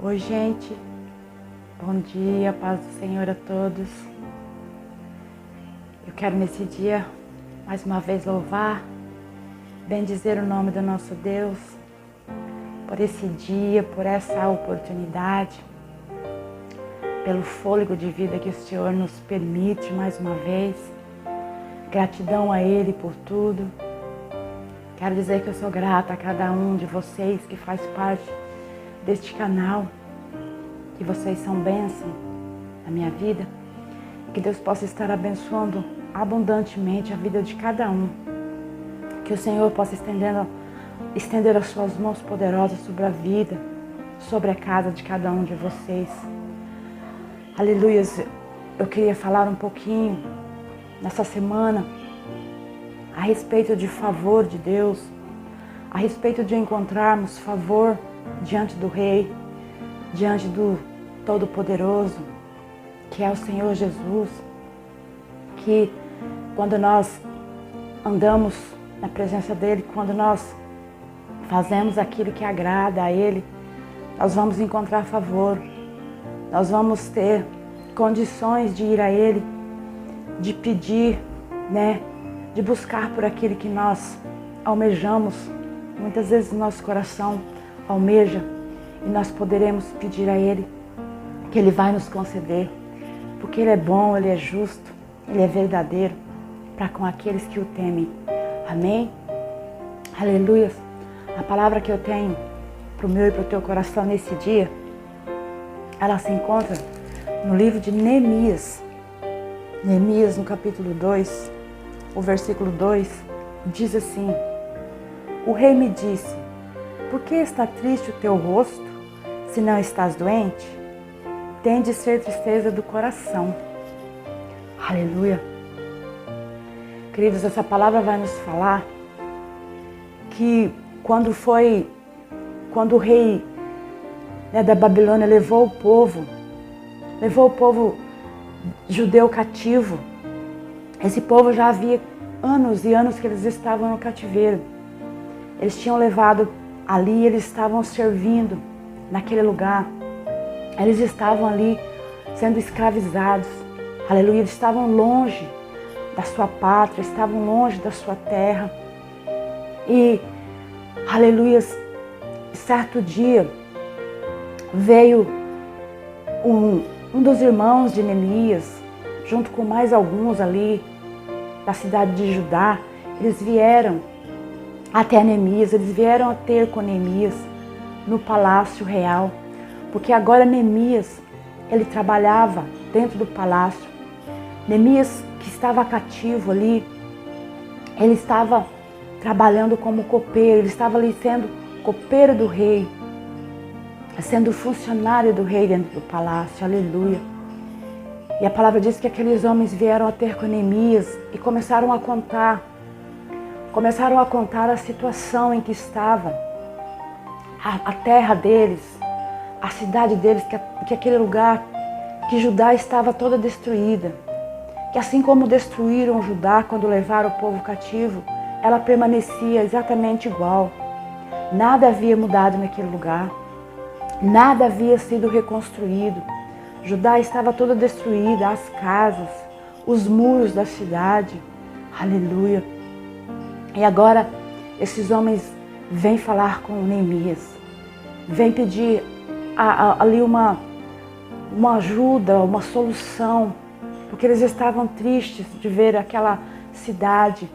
Oi, gente. Bom dia, paz do Senhor a todos. Eu quero nesse dia, mais uma vez, louvar, bendizer o nome do nosso Deus, por esse dia, por essa oportunidade, pelo fôlego de vida que o Senhor nos permite mais uma vez. Gratidão a Ele por tudo. Quero dizer que eu sou grata a cada um de vocês que faz parte deste canal, que vocês são bênção na minha vida, que Deus possa estar abençoando abundantemente a vida de cada um, que o Senhor possa estender as suas mãos poderosas sobre a vida, sobre a casa de cada um de vocês. Aleluias. Eu queria falar um pouquinho nessa semana a respeito de favor de Deus, a respeito de encontrarmos favor diante do Rei, diante do Todo-Poderoso, que é o Senhor Jesus, que quando nós andamos na presença dEle, quando nós fazemos aquilo que agrada a Ele, nós vamos encontrar favor, nós vamos ter condições de ir a Ele, de pedir, de buscar por aquilo que nós almejamos. Muitas vezes o nosso coração almeja e nós poderemos pedir a Ele que Ele vai nos conceder, porque Ele é bom, Ele é justo, Ele é verdadeiro para com aqueles que o temem. Amém? Aleluia. A palavra que eu tenho para o meu e para o teu coração nesse dia, ela se encontra no livro de Neemias. Neemias, no capítulo 2, o versículo 2, diz assim: O rei me disse, por que está triste o teu rosto, se não estás doente? Tem de ser tristeza do coração. Aleluia. Queridos, essa palavra vai nos falar que quando o rei da Babilônia levou o povo judeu cativo, esse povo já havia anos e anos que eles estavam no cativeiro. Eles tinham levado ali, eles estavam servindo naquele lugar. Eles estavam ali sendo escravizados. Aleluia, eles estavam longe da sua pátria, estavam longe da sua terra. E, aleluia, certo dia veio um dos irmãos de Neemias, junto com mais alguns ali da cidade de Judá. Eles vieram até Neemias, eles vieram a ter com Neemias no palácio real, porque agora Neemias, ele trabalhava dentro do palácio. Neemias, que estava cativo ali, ele estava trabalhando como copeiro, ele estava ali sendo copeiro do rei, sendo funcionário do rei dentro do palácio. Aleluia. E a palavra diz que aqueles homens vieram a ter com Neemias e começaram a contar a situação em que estava a terra deles, a cidade deles, que aquele lugar, que Judá estava toda destruída, que assim como destruíram Judá quando levaram o povo cativo, ela permanecia exatamente igual. Nada havia mudado naquele lugar, nada havia sido reconstruído. Judá estava toda destruída, as casas, os muros da cidade. Aleluia. E agora esses homens vêm falar com Neemias, vêm pedir ali uma ajuda, uma solução, porque eles estavam tristes de ver aquela cidade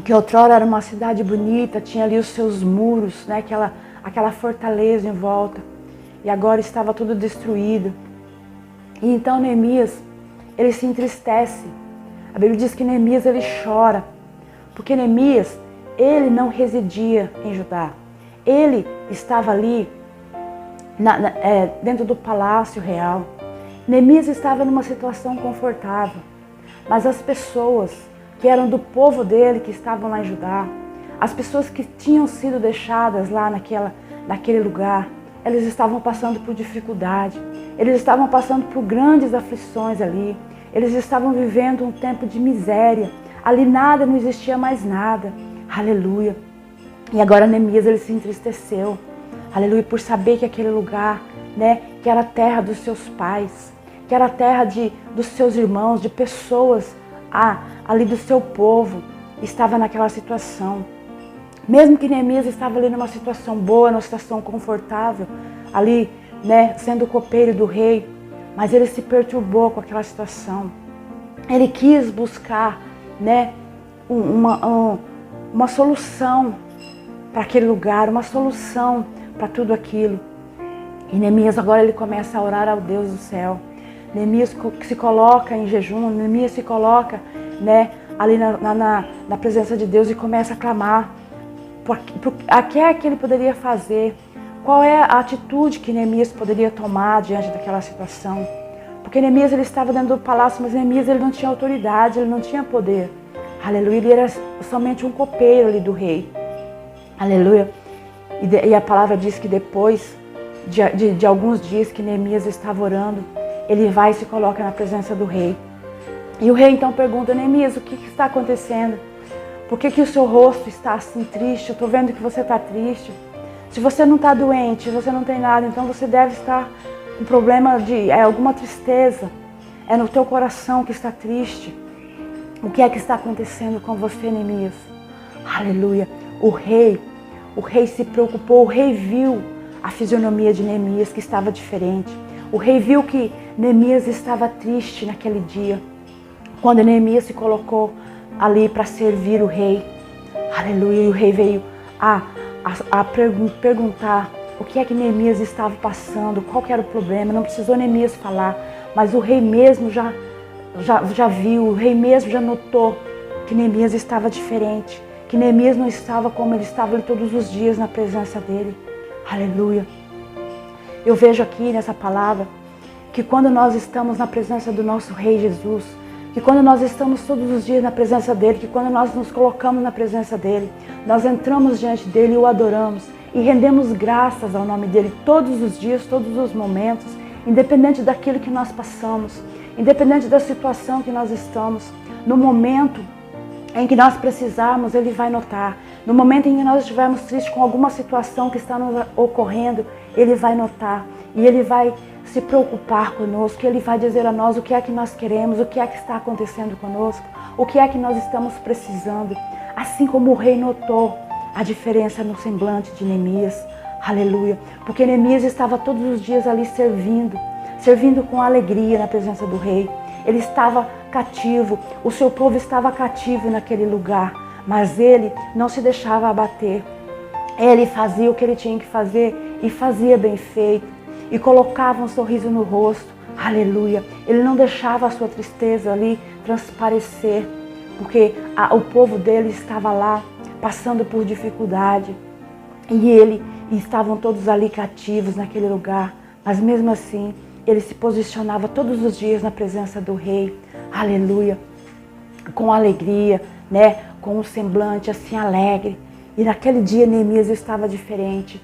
que outrora era uma cidade bonita, tinha ali os seus muros, aquela fortaleza em volta, e agora estava tudo destruído. E então Neemias, ele se entristece. A Bíblia diz que Neemias, ele chora, porque Neemias, ele não residia em Judá. Ele estava ali dentro do palácio real. Neemias estava numa situação confortável, mas as pessoas que eram do povo dele, que estavam lá em Judá, as pessoas que tinham sido deixadas lá naquele lugar, eles estavam passando por dificuldade, eles estavam passando por grandes aflições ali, eles estavam vivendo um tempo de miséria, ali nada, não existia mais nada. Aleluia. E agora Neemias, ele se entristeceu. aleluia, por saber que aquele lugar, né, que era a terra dos seus pais, que era a terra dos seus irmãos, de pessoas ali do seu povo, estava naquela situação. Mesmo que Neemias estava ali numa situação boa, numa situação confortável, ali, né, sendo o copeiro do rei, mas ele se perturbou com aquela situação. Ele quis buscar, né, uma solução para aquele lugar, uma solução para tudo aquilo. E Neemias agora ele começa a orar ao Deus do céu. Neemias se coloca em jejum, Neemias se coloca, né, ali na presença de Deus e começa a clamar. O que é que ele poderia fazer? Qual é a atitude que Neemias poderia tomar diante daquela situação? Porque Neemias ele estava dentro do palácio, mas Neemias ele não tinha autoridade, ele não tinha poder. Aleluia, ele era somente um copeiro ali do rei. Aleluia. E a palavra diz que depois de alguns dias que Neemias estava orando, ele vai e se coloca na presença do rei. E o rei então pergunta: Neemias, o que está acontecendo? Por que o seu rosto está assim triste? Eu estou vendo que você está triste. Se você não está doente, você não tem nada, então você deve estar com problema de alguma tristeza. É no teu coração que está triste. O que é que está acontecendo com você, Neemias? Aleluia. O rei se preocupou, o rei viu a fisionomia de Neemias que estava diferente. O rei viu que Neemias estava triste naquele dia. Quando Neemias se colocou ali para servir o rei. Aleluia. E o rei veio a perguntar o que é que Neemias estava passando, qual que era o problema. Não precisou Neemias falar, mas o rei mesmo já viu, o rei mesmo já notou que Neemias estava diferente, que Neemias não estava como ele estava ali todos os dias na presença dele. Aleluia. Eu vejo aqui nessa palavra que quando nós estamos na presença do nosso Rei Jesus, que quando nós estamos todos os dias na presença dele, que quando nós nos colocamos na presença dele, nós entramos diante dele e o adoramos e rendemos graças ao nome dele todos os dias, todos os momentos, independente daquilo que nós passamos, independente da situação que nós estamos. No momento em que nós precisarmos, ele vai notar. No momento em que nós estivermos tristes com alguma situação que está nos ocorrendo, ele vai notar e ele vai se preocupar conosco, ele vai dizer a nós o que é que nós queremos, o que é que está acontecendo conosco, o que é que nós estamos precisando. Assim como o rei notou a diferença no semblante de Neemias. Aleluia. Porque Neemias estava todos os dias ali servindo com alegria na presença do rei. Ele estava cativo, o seu povo estava cativo naquele lugar, mas ele não se deixava abater. Ele fazia o que ele tinha que fazer e fazia bem feito. E colocava um sorriso no rosto, aleluia. Ele não deixava a sua tristeza ali transparecer, porque o povo dele estava lá, passando por dificuldade. E estavam todos ali cativos naquele lugar. Mas mesmo assim, ele se posicionava todos os dias na presença do rei, aleluia. Com alegria, né? Com um semblante assim alegre. E naquele dia Neemias estava diferente.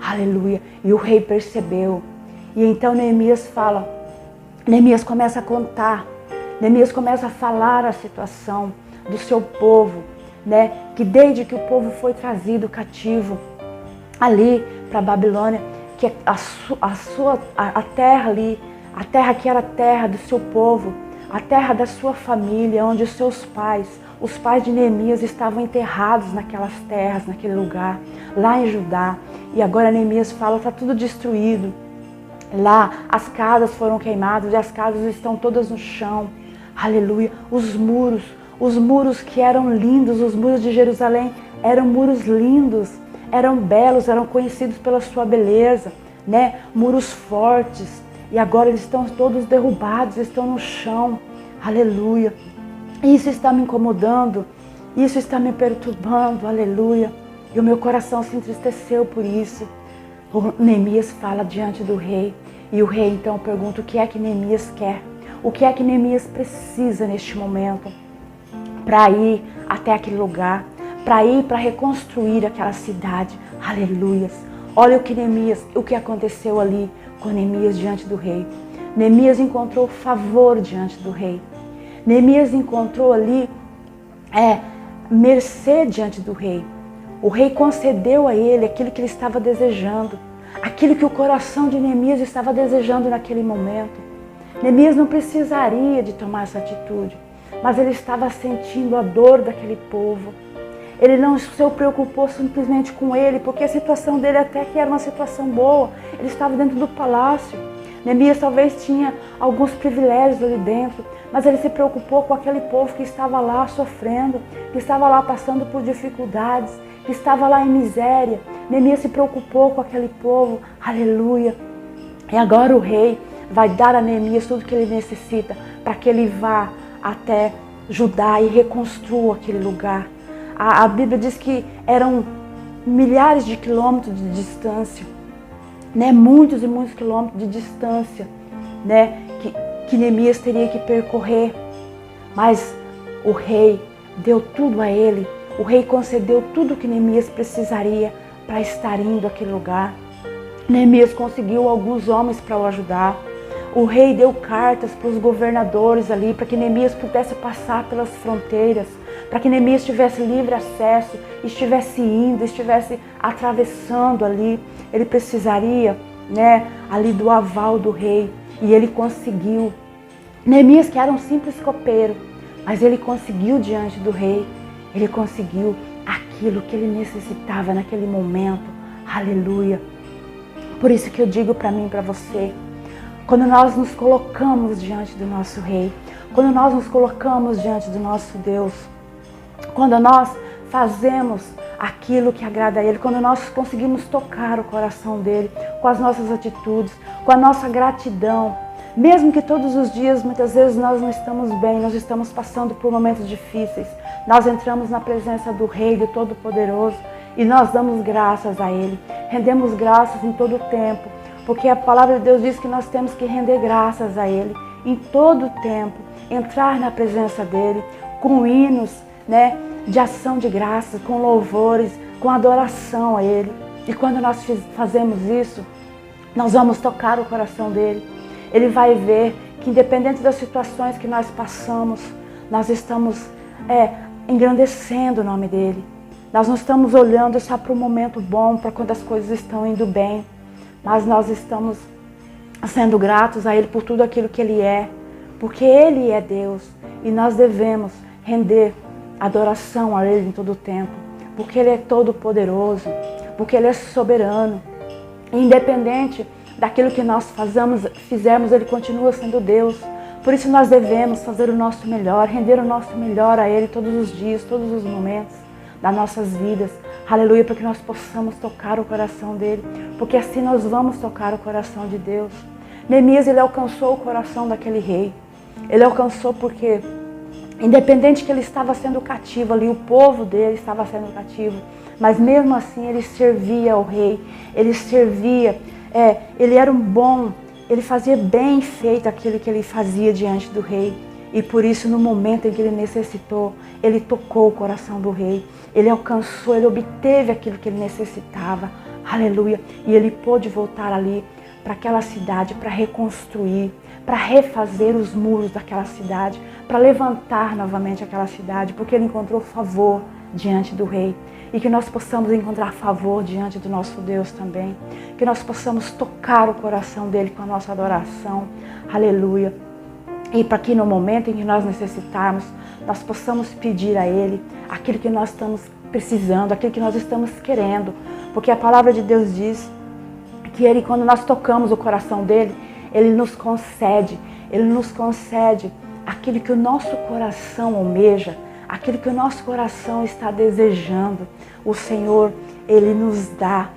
Aleluia. E o rei percebeu. E então Neemias começa a contar. Neemias começa a falar a situação do seu povo, né? Que desde que o povo foi trazido cativo ali para a Babilônia, que a terra ali, a terra que era a terra do seu povo, a terra da sua família, onde os seus pais, os pais de Neemias estavam enterrados naquelas terras, naquele lugar, lá em Judá. E agora Neemias fala, está tudo destruído. Lá as casas foram queimadas e as casas estão todas no chão. Aleluia. Os muros que eram lindos, os muros de Jerusalém eram muros lindos, eram belos, eram conhecidos pela sua beleza, né? Muros fortes. E agora eles estão todos derrubados, estão no chão. Aleluia. Isso está me incomodando, isso está me perturbando, aleluia. E o meu coração se entristeceu por isso. O Neemias fala diante do rei. E o rei então pergunta o que é que Neemias quer. O que é que Neemias precisa neste momento para ir até aquele lugar, para ir para reconstruir aquela cidade. Aleluias. Olha o que aconteceu ali com Neemias diante do rei. Neemias encontrou favor diante do rei. Neemias encontrou ali mercê diante do rei. O rei concedeu a ele aquilo que ele estava desejando, aquilo que o coração de Neemias estava desejando naquele momento. Neemias não precisaria de tomar essa atitude, mas ele estava sentindo a dor daquele povo. Ele não se preocupou simplesmente com ele, porque a situação dele até que era uma situação boa. Ele estava dentro do palácio. Neemias talvez tinha alguns privilégios ali dentro, mas ele se preocupou com aquele povo que estava lá sofrendo, que estava lá passando por dificuldades, que estava lá em miséria. Neemias se preocupou com aquele povo, aleluia. E agora o rei vai dar a Neemias tudo que ele necessita para que ele vá até Judá e reconstrua aquele lugar. A Bíblia diz que eram milhares de quilômetros de distância, né? Muitos e muitos quilômetros de distância, né? Que Neemias teria que percorrer. Mas o rei deu tudo a ele. O rei concedeu tudo o que Neemias precisaria para estar indo àquele lugar. Neemias conseguiu alguns homens para o ajudar. O rei deu cartas para os governadores ali, para que Neemias pudesse passar pelas fronteiras, para que Neemias tivesse livre acesso, estivesse indo, estivesse atravessando ali. Ele precisaria, né, ali do aval do rei, e ele conseguiu. Neemias, que era um simples copeiro, mas ele conseguiu diante do rei, ele conseguiu aquilo que ele necessitava naquele momento. Aleluia! Por isso que eu digo para mim e para você, quando nós nos colocamos diante do nosso rei, quando nós nos colocamos diante do nosso Deus, quando nós fazemos aquilo que agrada a Ele, quando nós conseguimos tocar o coração dEle com as nossas atitudes, com a nossa gratidão, mesmo que todos os dias, muitas vezes nós não estamos bem, nós estamos passando por momentos difíceis, nós entramos na presença do Rei, do Todo-Poderoso, e nós damos graças a Ele, rendemos graças em todo o tempo, porque a palavra de Deus diz que nós temos que render graças a Ele em todo o tempo, entrar na presença dEle com hinos, né, de ação de graças, com louvores, com adoração a Ele. E quando nós fazemos isso, nós vamos tocar o coração dEle. Ele vai ver que independente das situações que nós passamos, nós estamos engrandecendo o nome dEle. Nós não estamos olhando só para o momento bom, para quando as coisas estão indo bem, mas nós estamos sendo gratos a Ele por tudo aquilo que Ele é, porque Ele é Deus e nós devemos render adoração a Ele em todo o tempo, porque Ele é todo poderoso, porque Ele é soberano. Independente daquilo que nós fizermos, Ele continua sendo Deus. Por isso nós devemos fazer o nosso melhor, render o nosso melhor a Ele todos os dias, todos os momentos das nossas vidas. Aleluia, para que nós possamos tocar o coração dEle, porque assim nós vamos tocar o coração de Deus. Neemias, ele alcançou o coração daquele rei. Ele alcançou porque, independente que ele estava sendo cativo ali, o povo dele estava sendo cativo, mas mesmo assim ele servia ao rei, ele servia, ele era um bom, ele fazia bem feito aquilo que ele fazia diante do rei. E por isso, no momento em que ele necessitou, ele tocou o coração do rei. Ele alcançou, ele obteve aquilo que ele necessitava. Aleluia. E ele pôde voltar ali para aquela cidade, para reconstruir, para refazer os muros daquela cidade, para levantar novamente aquela cidade, porque ele encontrou favor diante do rei. E que nós possamos encontrar favor diante do nosso Deus também. Que nós possamos tocar o coração dele com a nossa adoração. Aleluia. E para que no momento em que nós necessitarmos, nós possamos pedir a Ele aquilo que nós estamos precisando, aquilo que nós estamos querendo. Porque a palavra de Deus diz que Ele, quando nós tocamos o coração dEle, Ele nos concede aquilo que o nosso coração almeja, aquilo que o nosso coração está desejando. O Senhor, Ele nos dá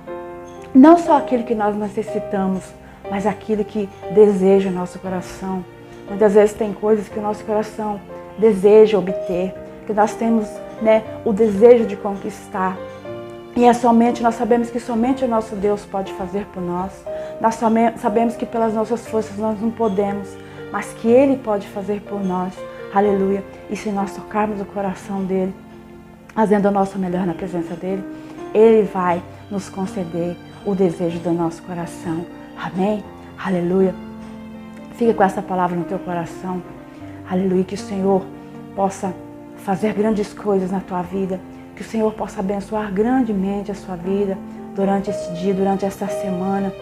não só aquilo que nós necessitamos, mas aquilo que deseja o nosso coração. Muitas vezes tem coisas que o nosso coração deseja obter, que nós temos, né, o desejo de conquistar. E nós sabemos que somente o nosso Deus pode fazer por nós. Nós sabemos que pelas nossas forças nós não podemos, mas que Ele pode fazer por nós. Aleluia. E se nós tocarmos o coração dEle, fazendo o nosso melhor na presença dEle, Ele vai nos conceder o desejo do nosso coração. Amém? Aleluia. Fica com essa palavra no teu coração. Aleluia, que o Senhor possa fazer grandes coisas na tua vida. Que o Senhor possa abençoar grandemente a sua vida durante este dia, durante esta semana.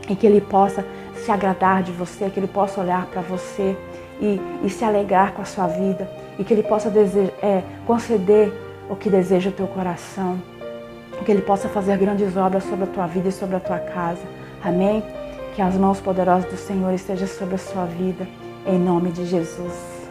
E que Ele possa se agradar de você, que Ele possa olhar para você e se alegrar com a sua vida. E que Ele possa conceder o que deseja o teu coração. Que Ele possa fazer grandes obras sobre a tua vida e sobre a tua casa. Amém? Que as mãos poderosas do Senhor estejam sobre a sua vida. Em nome de Jesus.